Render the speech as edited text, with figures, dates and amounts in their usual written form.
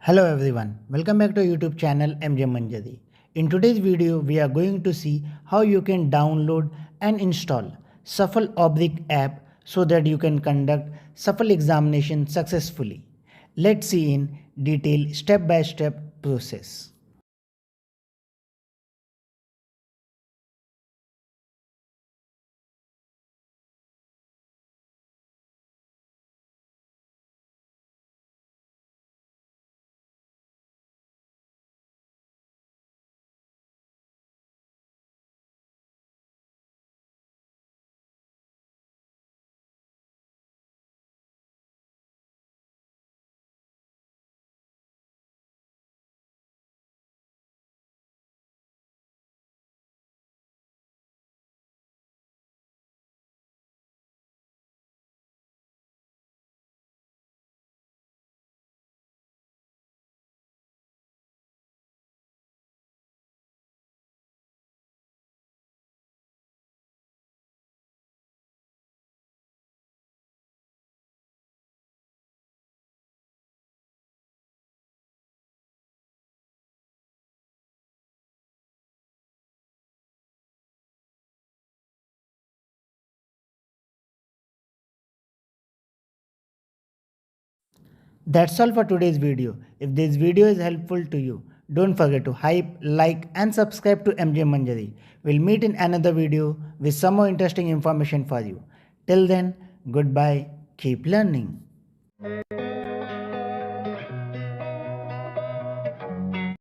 Hello everyone, welcome back to YouTube channel MJ Manjari. In today's video, we are going to see how you can download and install SAFAL OBRIC app so that you can conduct SAFAL examination successfully. Let's see in detail step-by-step process. That's all for today's video. If this video is helpful to you, don't forget to hype, like and subscribe to MJ Manjari. We'll meet in another video with some more interesting information for you. Till then, goodbye, keep learning.